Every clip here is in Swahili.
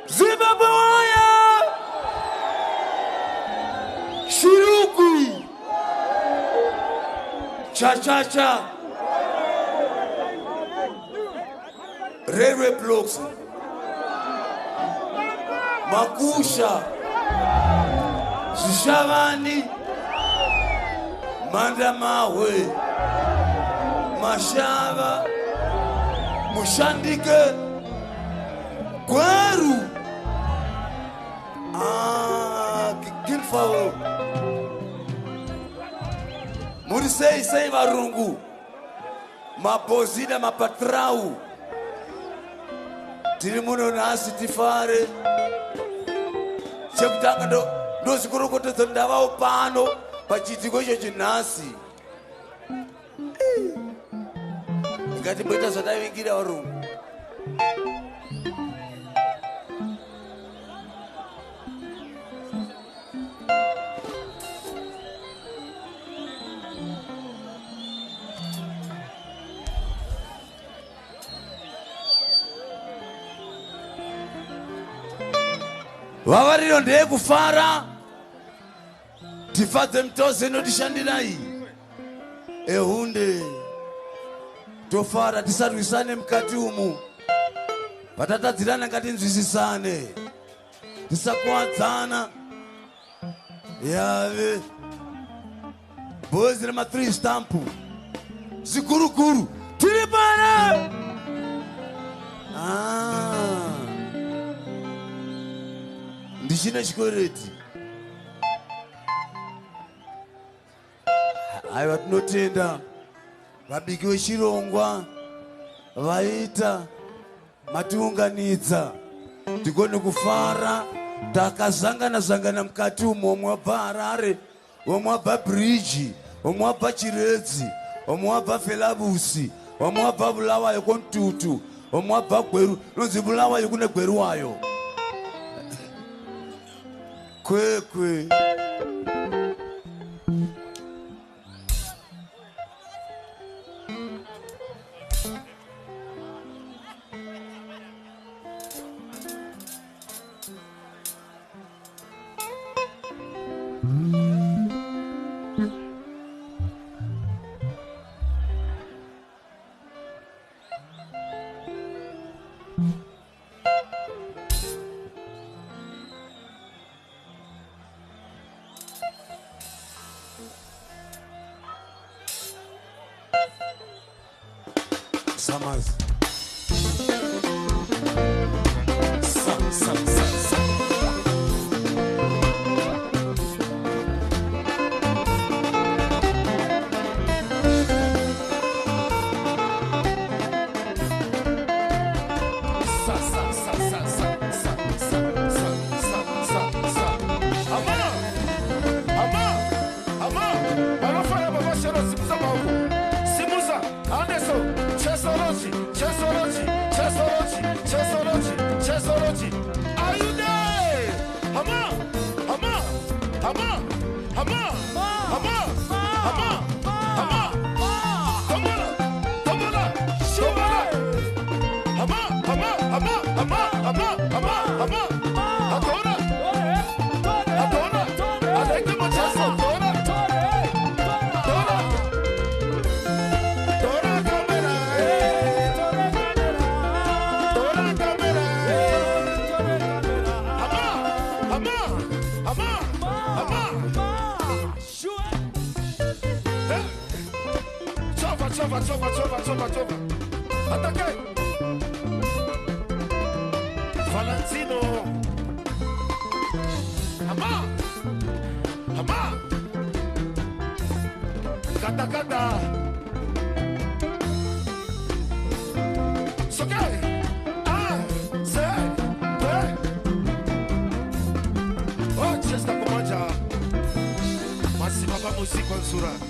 Zimbabwe waya Shirugwi Cha Railway blocks Makusha Shishavani Mandamawe Mashava Mushandike Gweru Kinfao Murisei varungu Mapozida mapatrau tiri muno nasi tifare chekutanga ndo zikurokotedza ndavawo pano pachiitiko icho chinhasi ngatimboita zvadavingira varungu Vavariro ndeye kufara tifadze mtose notishandirai ehunde tofara tisarwisane mukati umu patatadzirana ngatinzwisisane tisakuwadzana yave bozi rema3 stamp ziguruguru tiri pana ndichine chikwereti aiwa tinotenda vabiki vechirongwa vaita matiunganidza tikone kufara takazangana mukati umo omwe wabva Harare omwe wabva Bridge omwe wabva Chiredzi omwe wabva Felabusi omwe wabva Bulawayo kontutu omwe wabva Gweru nonzi Bulawayo kune Gweru wayo kwekwe Summers. Chova. Ataque! Valentino! Ama! Kata! Sokai! Oggi sta con mangia! Massima va musica in sura!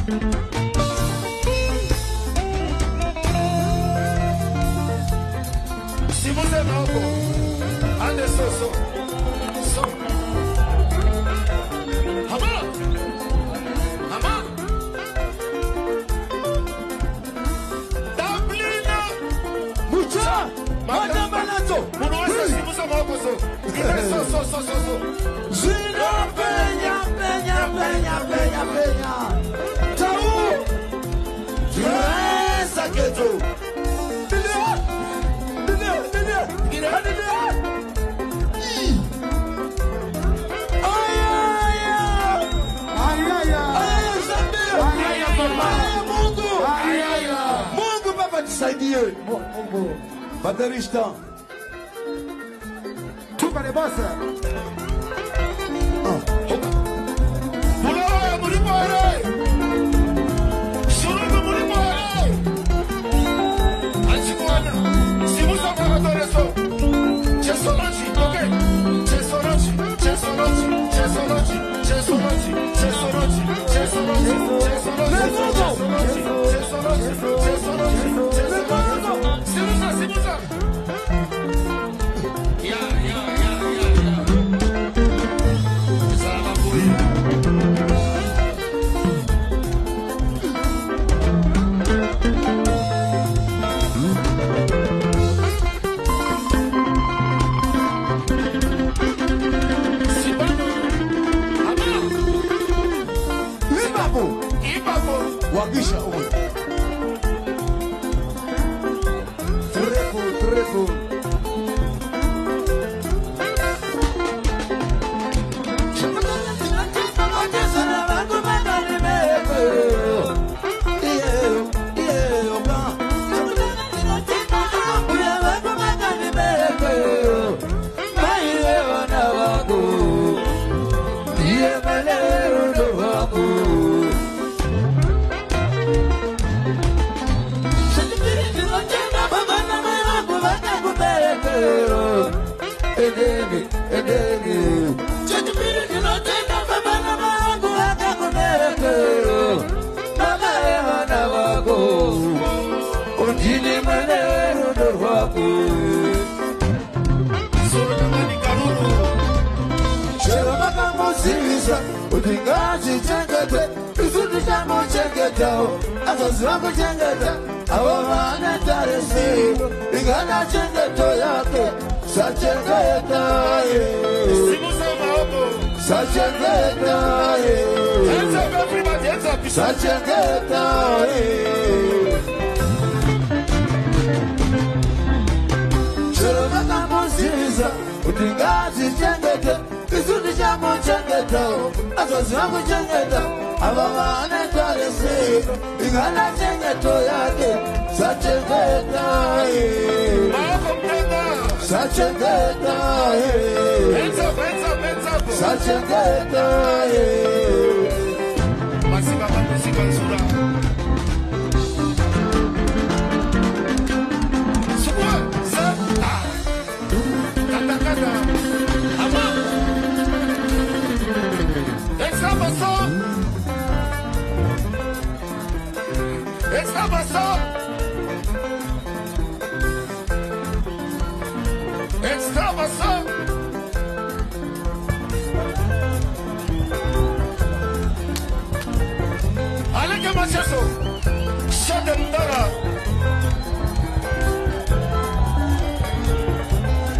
Si vous êtes en bon, allez, so. Mungu Baba nisaidie. Baterista. Tupa de bossa. Wagisha uwe. Trepo. Udingaji chengete, isudu chamo chengete, azazwangu chengete, awamane taresi, ingana chengete yake, sa chengete, sa chengete, sa chengete, Choromaka musiza, udingaji chengete, isudu chamo chengete, azazwangu chengete, awamane taresi, ingana chengete yake, sa chengete, sa chengete, sa chengete,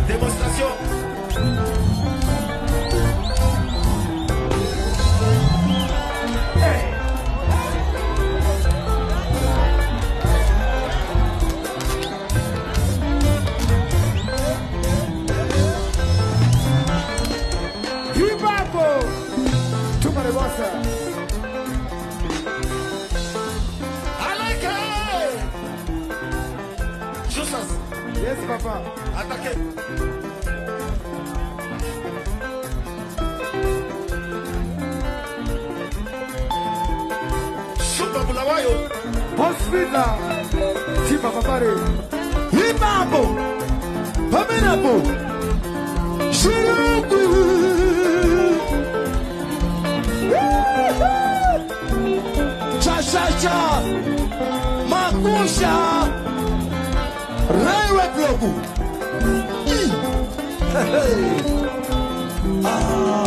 Démonstration. Tupa de bossa. Yes, papa. Attaquez. Chupa Bulawayo. Hospita. Chipa papare. Himabo. Paminapo. Shiruku. Chacha Makusha Railway Blogu. Ah.